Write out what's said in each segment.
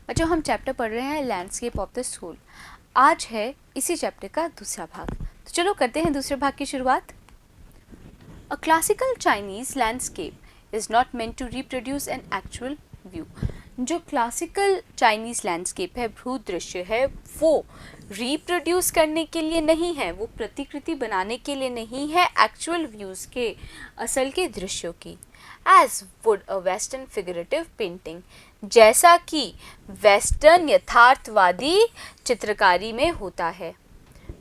बच्चों हम चैप्टर पढ़ रहे हैं लैंडस्केप ऑफ द सोल। आज है इसी चैप्टर का दूसरा भाग, तो चलो करते हैं दूसरे भाग की शुरुआत। A classical Chinese landscape is not meant to reproduce an actual view. जो क्लासिकल चाइनीज लैंडस्केप है, भू दृश्य है, वो रिप्रोड्यूस करने के लिए नहीं है, वो प्रतिकृति बनाने के लिए नहीं है एक्चुअल व्यूज के, असल के दृश्यों की। As would a western figurative painting, जैसा कि वेस्टर्न यथार्थवादी चित्रकारी में होता है।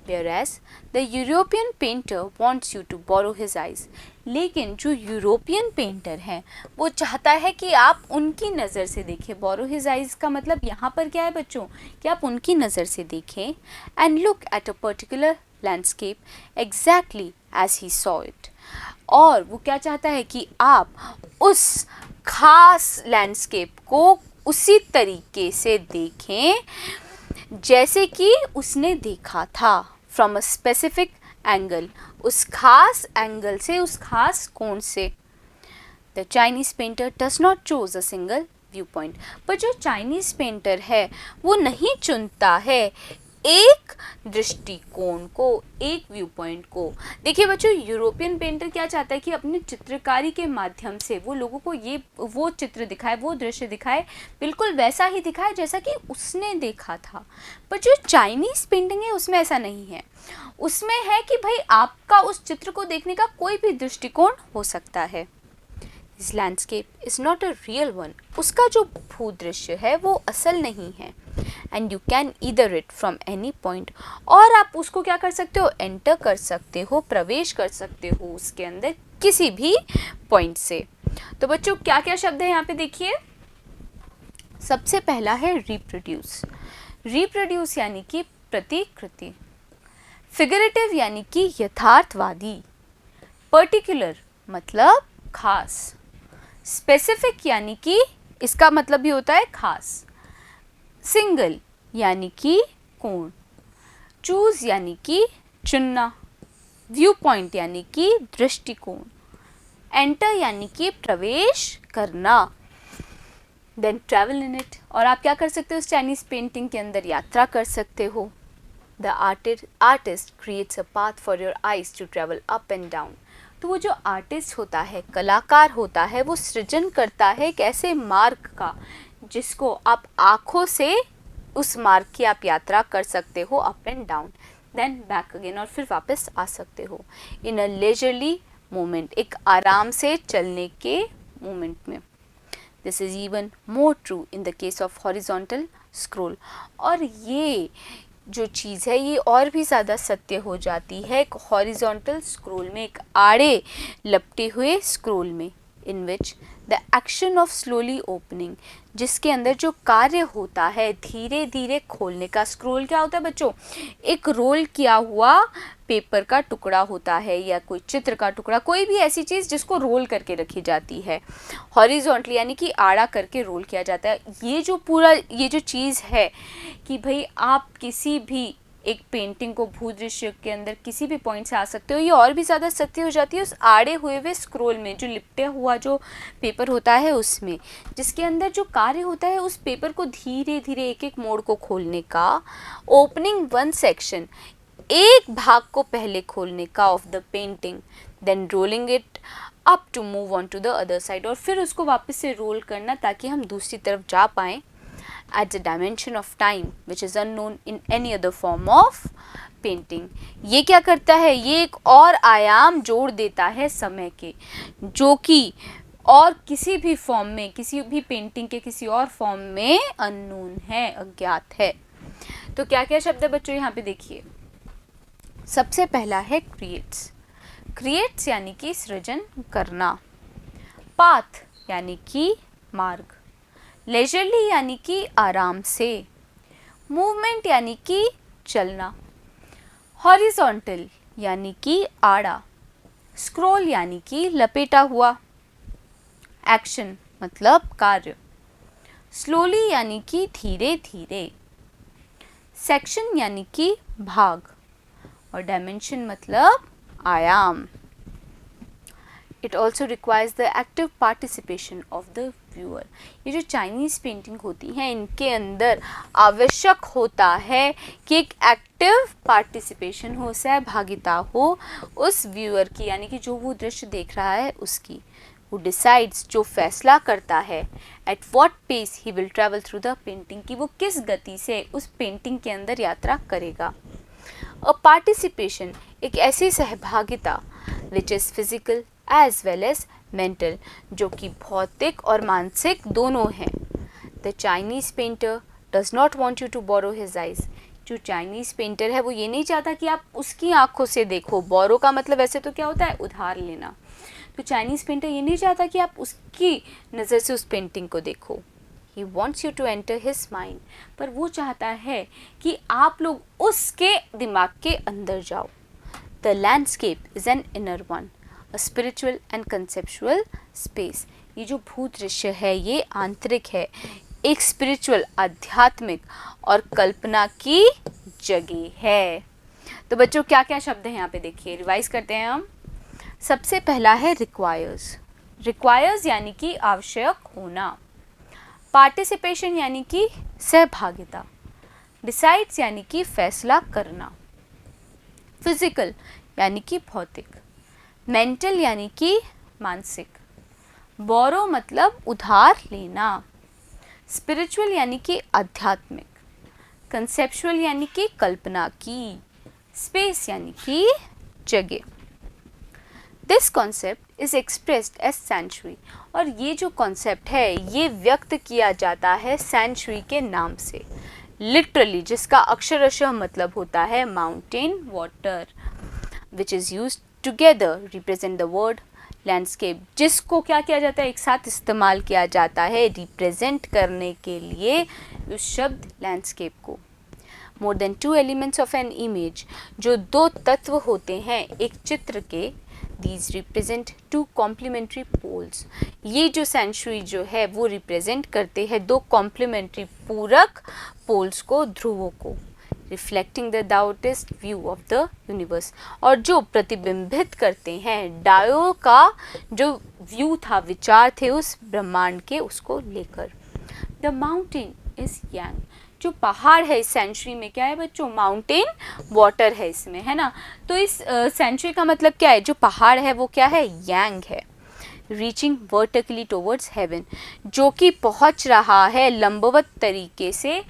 Whereas the European painter wants you to borrow his eyes, लेकिन जो यूरोपियन पेंटर है वो चाहता है कि आप उनकी नज़र से देखें। बोरो हिज आइज का मतलब यहाँ पर क्या है बच्चों, कि आप उनकी नज़र से देखें and look at a particular landscape exactly as he saw it. और वो क्या चाहता है कि आप उस खास लैंडस्केप को उसी तरीके से देखें जैसे कि उसने देखा था, फ्रॉम अ स्पेसिफिक एंगल, उस खास एंगल से, उस खास कोण से। The Chinese painter does not choose a single view point, पर जो चाइनीज पेंटर है वो नहीं चुनता है एक दृष्टिकोण को, एक व्यू पॉइंट को। देखिए बच्चों, यूरोपियन पेंटर क्या चाहता है कि अपनी चित्रकारी के माध्यम से वो लोगों को वो चित्र दिखाए, वो दृश्य दिखाए, बिल्कुल वैसा ही दिखाए जैसा कि उसने देखा था। पर जो चाइनीज पेंटिंग है उसमें ऐसा नहीं है। उसमें है कि भाई आपका उस चित्र को देखने का कोई भी दृष्टिकोण हो सकता है। His landscape is not a real one. उसका जो भूदृश्य है वो असल नहीं है। And you can either it from any point, और आप उसको क्या कर सकते हो, एंटर कर सकते हो, प्रवेश कर सकते हो उसके अंदर किसी भी पॉइंट से। तो बच्चों क्या क्या शब्द है यहाँ पे देखिए। सबसे पहला है रिप्रोड्यूस। रिप्रोड्यूस यानी कि प्रतिकृति। फिगरेटिव यानी कि यथार्थवादी। पर्टिकुलर मतलब खास। स्पेसिफिक यानी कि इसका मतलब भी होता है खास। सिंगल यानी कि कोण। चूज यानी कि चुनना। व्यू पॉइंट यानी कि दृष्टिकोण। एंटर यानी कि प्रवेश करना। देन ट्रैवल इन इट, और आप क्या कर सकते हो, उस चाइनीज पेंटिंग के अंदर यात्रा कर सकते हो। The artist creates a path for your eyes to travel up and down. तो वो जो आर्टिस्ट होता है, कलाकार होता है, वो सृजन करता है एक ऐसे मार्ग का जिसको आप आँखों से, उस मार्ग की आप यात्रा कर सकते हो up and down, then back again, और फिर वापस आ सकते हो इन अ लेजरली मोमेंट, एक आराम से चलने के मोमेंट में। This is even more true in the case of horizontal scroll, और ये जो चीज़ है ये और भी ज़्यादा सत्य हो जाती है एक हॉरिजॉन्टल स्क्रोल में, एक आड़े लपटे हुए स्क्रोल में, in which the action of slowly opening, जिसके अंदर जो कार्य होता है धीरे धीरे खोलने का। स्क्रोल क्या होता है बच्चों, एक रोल किया हुआ पेपर का टुकड़ा होता है, या कोई चित्र का टुकड़ा, कोई भी ऐसी चीज़ जिसको रोल करके रखी जाती है। हॉरिजॉन्टली यानी कि आड़ा करके रोल किया जाता है। ये जो चीज़ है कि भाई आप किसी भी एक पेंटिंग को भूदृश्य के अंदर किसी भी पॉइंट से आ सकते हो, ये और भी ज़्यादा सत्य हो जाती है उस आड़े हुए हुए स्क्रोल में, जो लिपटे हुआ जो पेपर होता है उसमें, जिसके अंदर जो कार्य होता है उस पेपर को धीरे धीरे एक एक मोड़ को खोलने का, ओपनिंग वन सेक्शन, एक भाग को पहले खोलने का of the painting, then rolling it up to move on to the other side, और फिर उसको वापस से रोल करना ताकि हम दूसरी तरफ जा पाएँ, at the dimension of time which is unknown in any other form of painting। ये क्या करता है, ये एक और आयाम जोड़ देता है समय के, जो कि और किसी भी फॉर्म में, किसी भी पेंटिंग के किसी और फॉर्म में अननोन है, अज्ञात है। तो क्या क्या शब्द है बच्चों यहाँ पे देखिए। सबसे पहला है क्रिएट्स। क्रिएट्स यानी कि सृजन करना। पाथ यानी कि मार्ग। लेजरली यानी कि आराम से। मूवमेंट यानी कि चलना। हॉरिजॉन्टल यानी कि आड़ा। स्क्रोल यानी कि लपेटा हुआ। एक्शन मतलब कार्य। स्लोली यानी कि धीरे धीरे। सेक्शन यानी कि भाग, और डायमेंशन मतलब आयाम। It also requires the active participation of the viewer. ये जो चाइनीज़ पेंटिंग होती हैं इनके अंदर आवश्यक होता है कि एक एक्टिव पार्टिसिपेशन हो, सहभागिता हो उस व्यूअर की, यानी कि जो वो दृश्य देख रहा है उसकी। Who decides, जो फैसला करता है, at what pace he will travel through the painting, कि वो किस गति से उस पेंटिंग के अंदर यात्रा करेगा। A participation, एक ऐसी सहभागिता which is physical as well as mental, जो कि भौतिक और मानसिक दोनों हैं। The Chinese painter does not want you to borrow his eyes, जो चाइनीज़ पेंटर है वो ये नहीं चाहता कि आप उसकी आंखों से देखो। बोरो का मतलब वैसे तो क्या होता है, उधार लेना। तो चाइनीज़ पेंटर ये नहीं चाहता कि आप उसकी नज़र से उस पेंटिंग को देखो। He wants you to enter his mind, पर वो चाहता है कि आप लोग उसके दिमाग के अंदर जाओ। The landscape is an inner one, a spiritual and conceptual space. ये जो भूदृश्य है ये आंतरिक है, एक स्पिरिचुअल आध्यात्मिक और कल्पना की जगह है। तो बच्चों क्या क्या शब्द हैं यहाँ पे देखिए, रिवाइज करते हैं हम। सबसे पहला है रिक्वायर्स। रिक्वायर्स यानी कि आवश्यक होना। पार्टिसिपेशन यानी कि सहभागिता। डिसाइड्स यानी कि फैसला करना। फिजिकल यानी कि भौतिक। मेंटल यानी कि मानसिक। बोरो मतलब उधार लेना। स्पिरिचुअल यानी कि आध्यात्मिक। कंसेप्चुअल यानी कि कल्पना की। स्पेस यानी कि जगह। This concept is expressed as century, और ये जो कॉन्सेप्ट है ये व्यक्त किया जाता है सेंचुरी के नाम से। लिटरली, जिसका अक्षरशः मतलब होता है mountain water, which is use together represent the word landscape, जिसको क्या किया जाता है, एक साथ इस्तेमाल किया जाता है रिप्रेजेंट करने के लिए उस शब्द लैंडस्केप को। More than 2 elements of an image, जो 2 तत्व होते हैं एक चित्र के, these represent 2 complementary poles। ये जो सेंचुरी जो है वो रिप्रेजेंट करते हैं 2 कॉम्प्लीमेंट्री पूरक पोल्स को, ध्रुवों को। Reflecting the Daoist view of the universe, और जो प्रतिबिंबित करते हैं डायो का जो व्यू था, विचार थे उस ब्रह्मांड के, उसको लेकर। द माउंटेन इज यांग, जो पहाड़ है इस सेंचुरी में क्या है बच्चों, माउंटेन वाटर है इसमें, है ना। तो इस सेंचुरी का मतलब क्या है, जो पहाड़ है वो क्या है, यांग है। रीचिंग वर्टिकली टुवर्ड्स हेवन, जो कि पहुंच रहा है लंबवत तरीके से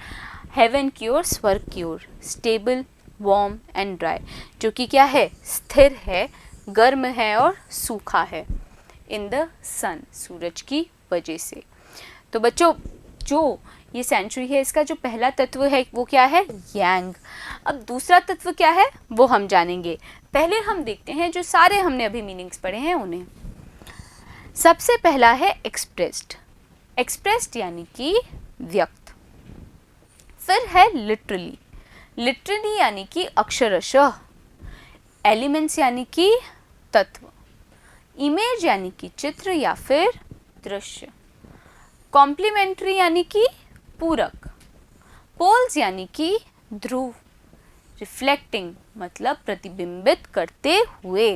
हेवन की ओर, स्वर्ग की ओर। स्टेबल, वार्म एंड ड्राई, जो कि क्या है, स्थिर है, गर्म है और सूखा है। इन द सन, सूरज की वजह से। तो बच्चों जो ये सेंचुरी है इसका जो पहला तत्व है वो क्या है, यांग। अब दूसरा तत्व क्या है वो हम जानेंगे। पहले हम देखते हैं जो सारे हमने अभी मीनिंग्स पढ़े हैं उन्हें। सबसे पहला है एक्सप्रेस्ड। एक्सप्रेस्ड यानी कि व्यक्त। फिर है लिटरली। लिटरली यानी कि अक्षरशः। एलिमेंट्स यानी कि तत्व। इमेज यानी कि चित्र या फिर दृश्य। कॉम्प्लीमेंट्री यानी कि पूरक। पोल्स यानी कि ध्रुव। रिफ्लेक्टिंग मतलब प्रतिबिंबित करते हुए।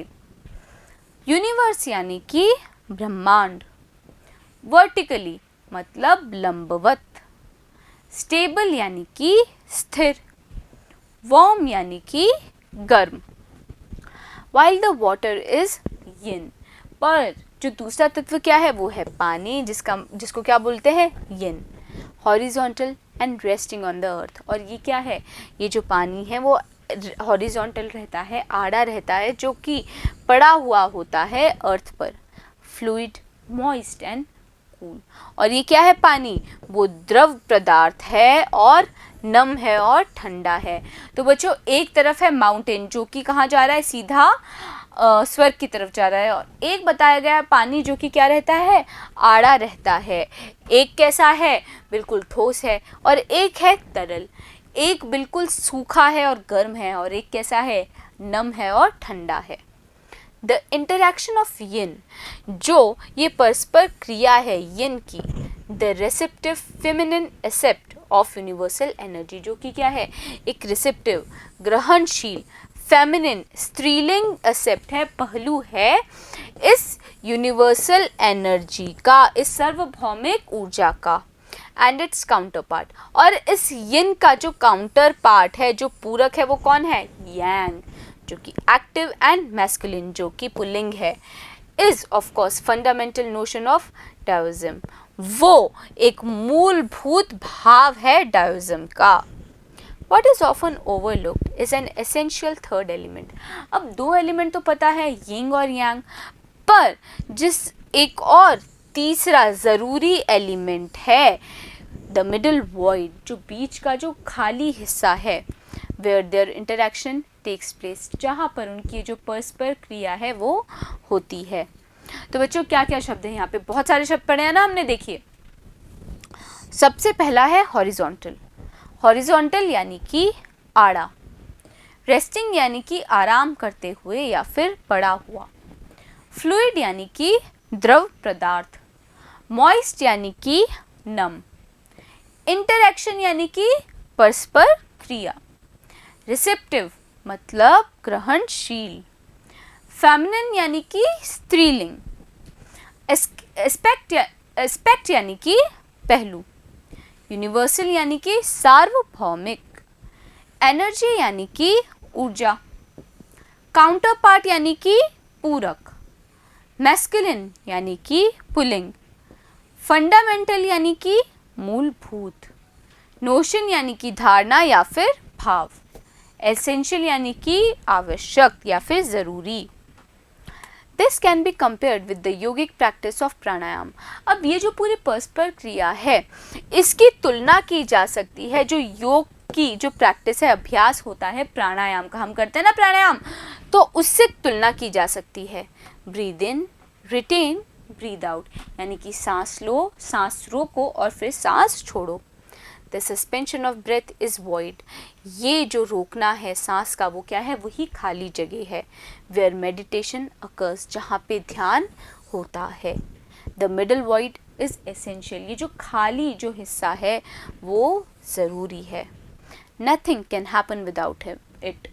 यूनिवर्स यानी कि ब्रह्मांड। वर्टिकली मतलब लंबवत। स्टेबल यानी कि स्थिर। वार्म यानी कि गर्म। वाइल द वाटर इज यिन, पर जो दूसरा तत्व क्या है वो है पानी, जिसको क्या बोलते हैं, yin. Horizontal and resting on the earth, और ये क्या है, ये जो पानी है वो हॉरिजॉन्टल रहता है, आड़ा रहता है, जो कि पड़ा हुआ होता है अर्थ पर। फ्लूइड, मॉइस्ट एंड कूल, और ये क्या है, पानी वो द्रव पदार्थ है और नम है और ठंडा है। तो बच्चों एक तरफ है माउंटेन जो कि कहाँ जा रहा है, सीधा स्वर्ग की तरफ जा रहा है, और एक बताया गया है पानी जो कि क्या रहता है, आड़ा रहता है। एक कैसा है, बिल्कुल ठोस है, और एक है तरल। एक बिल्कुल सूखा है और गर्म है, और एक कैसा है, नम है और ठंडा है। द इंटरैक्शन ऑफ यिन, जो ये परस्पर क्रिया है यिन की। The receptive feminine except of universal energy, जो कि क्या है, एक रिसेप्टिव ग्रहणशील फेमिनिन स्त्रीलिंग एक्सेप्ट है, पहलू है इस यूनिवर्सल एनर्जी का, इस सार्वभौमिक ऊर्जा का, एंड इट्स काउंटर पार्ट, और इस यिन का जो काउंटर पार्ट है, जो पूरक है, वो कौन है? यांग, जो कि एक्टिव, एंड मैस्कुलिन जो कि पुल्लिंग है, is of course fundamental notion of Daoism, वो एक मूलभूत भाव है डायोइज्म का। What is often overlooked is an essential third element. अब दो एलिमेंट तो पता है, यिंग और यांग, पर जिस एक और तीसरा ज़रूरी एलिमेंट है, द मिडल वॉइड, जो बीच का जो खाली हिस्सा है, where there interaction takes place, जहाँ पर उनकी जो परस्पर क्रिया है वो होती है। तो बच्चों क्या क्या शब्द हैं यहाँ पे? बहुत सारे शब्द पढ़े हैं ना हमने, देखिए। सबसे पहला है हॉरिजॉन्टल। हॉरिजॉन्टल यानी कि आड़ा, रेस्टिंग यानी कि आराम करते हुए या फिर पड़ा हुआ, फ्लूइड यानी कि द्रव पदार्थ, मॉइस्ट यानी कि नम, इंटरैक्शन यानी कि परस्पर क्रिया, रिसेप्टिव मतलब ग्रहणशील, फेमिनिन यानी कि स्त्रीलिंग, एस्पेक्ट यानी कि पहलू, यूनिवर्सल यानी कि सार्वभौमिक, एनर्जी यानी कि ऊर्जा, काउंटर पार्ट यानी कि पूरक, मैस्कुलिन यानी कि पुल्लिंग, फंडामेंटल यानी कि मूलभूत, नोशन यानी कि धारणा या फिर भाव, एसेंशियल यानी कि आवश्यक या फिर ज़रूरी। This can be compared with the yogic practice of pranayama. अब ये जो पूरी परस्पर क्रिया है, इसकी तुलना की जा सकती है जो योग की जो प्रैक्टिस है, अभ्यास होता है प्राणायाम का, हम करते हैं ना प्राणायाम, तो उससे तुलना की जा सकती है। Breathe in, retain, breathe out, यानी कि सांस लो, सांस रोको और फिर सांस छोड़ो। The suspension of breath is void, ये जो रोकना है सांस का, वो क्या है? वही खाली जगह है। वेयर मेडिटेशन अकर्स, जहाँ पे ध्यान होता है। The middle void is essential, ये जो खाली जो हिस्सा है वो ज़रूरी है। Nothing can happen without it,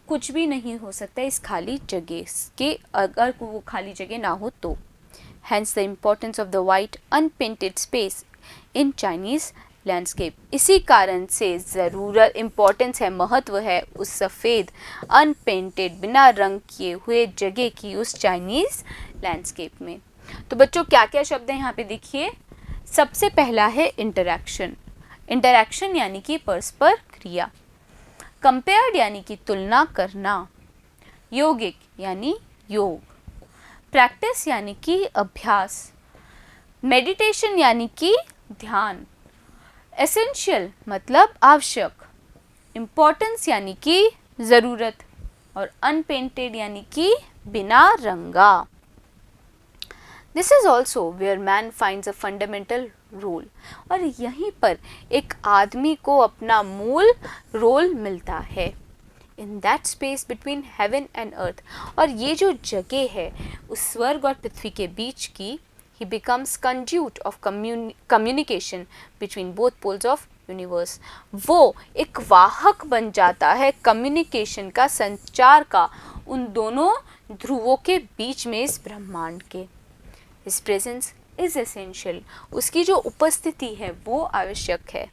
कुछ भी नहीं हो सकता इस खाली जगह के, अगर वो खाली जगह ना हो तो। Hence the importance of the white unpainted space in Chinese landscape, इसी कारण से ज़रूरत, इम्पोर्टेंस है, महत्व है उस सफ़ेद अनपेंटेड बिना रंग किए हुए जगह की उस चाइनीज़ लैंडस्केप में। तो बच्चों क्या क्या शब्द हैं यहाँ पे देखिए। सबसे पहला है इंटरैक्शन। इंटरैक्शन यानी कि परस्पर क्रिया, कंपेयर्ड यानी कि तुलना करना, योगिक यानी योग, प्रैक्टिस यानी कि अभ्यास, मेडिटेशन यानी कि ध्यान, एसेंशियल मतलब आवश्यक, इम्पोर्टेंस यानी कि ज़रूरत, और अनपेंटेड यानी कि बिना रंगा। This is also where man finds a fundamental role, और यहीं पर एक आदमी को अपना मूल रोल मिलता है। In that space between heaven and earth, और ये जो जगह है उस स्वर्ग और पृथ्वी के बीच की, he becomes conduit of communication between both poles of universe, वो एक वाहक बन जाता है कम्युनिकेशन का, संचार का, उन दोनों ध्रुवों के बीच में इस ब्रह्मांड के। His presence is essential, उसकी जो उपस्थिति है वो आवश्यक है।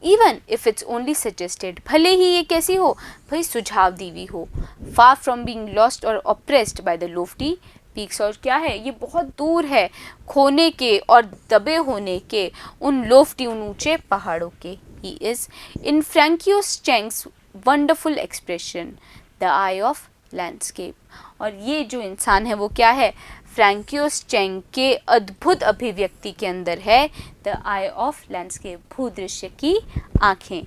Even if it's only suggested, भले ही ये कैसी हो, भाई सुझाव दी हुई हो। Far from being lost or oppressed by the lofty peaks, और क्या है ये बहुत दूर है खोने के और दबे होने के उन लोफ्टी, उन ऊंचे पहाड़ों के। He is in Francois Cheng's wonderful expression the eye of landscape, और ये जो इंसान है वो क्या है? फ्रैंकियोस चेंग के अद्भुत अभिव्यक्ति के अंदर है द आई ऑफ लैंडस्केप, भूदृश्य की आँखें।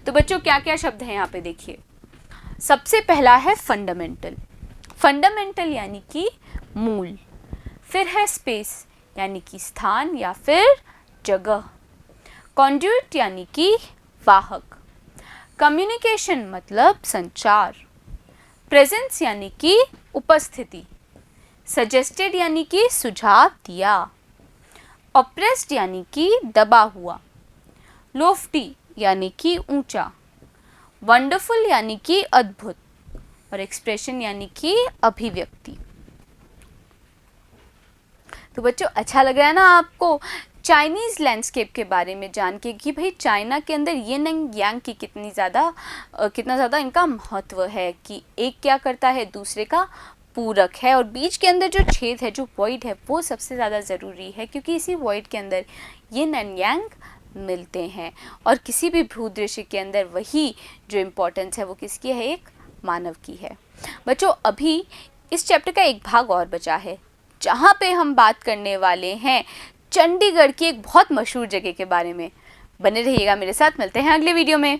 तो बच्चों क्या क्या शब्द हैं यहाँ पे देखिए। सबसे पहला है फंडामेंटल। फंडामेंटल यानी कि मूल, फिर है स्पेस यानी कि स्थान या फिर जगह, कॉन्ड्यूट यानी कि वाहक, कम्युनिकेशन मतलब संचार, प्रेजेंस यानी कि उपस्थिति, सजेस्टेड यानी कि सुझाव दिया, ऑप्रेस्ड यानी कि दबा हुआ, लोफ्टी यानी कि ऊंचा, वंडरफुल यानी कि अद्भुत, और एक्सप्रेशन यानी कि अभिव्यक्ति। तो बच्चों अच्छा लग रहा है ना आपको चाइनीज़ लैंडस्केप के बारे में जान के कि भाई चाइना के अंदर यिन एंड यांग की कितना ज़्यादा इनका महत्व है कि एक क्या करता है दूसरे का पूरक है, और बीच के अंदर जो छेद है, जो वॉइड है, वो सबसे ज़्यादा ज़रूरी है क्योंकि इसी वॉइड के अंदर यिन एंड यांग मिलते हैं। और किसी भी भूदृश्य के अंदर वही जो इम्पोर्टेंस है वो किसकी है, एक मानव की है। बच्चों अभी इस चैप्टर का एक भाग और बचा है जहाँ पे हम बात करने वाले हैं चंडीगढ़ की एक बहुत मशहूर जगह के बारे में। बने रहिएगा मेरे साथ, मिलते हैं अगले वीडियो में।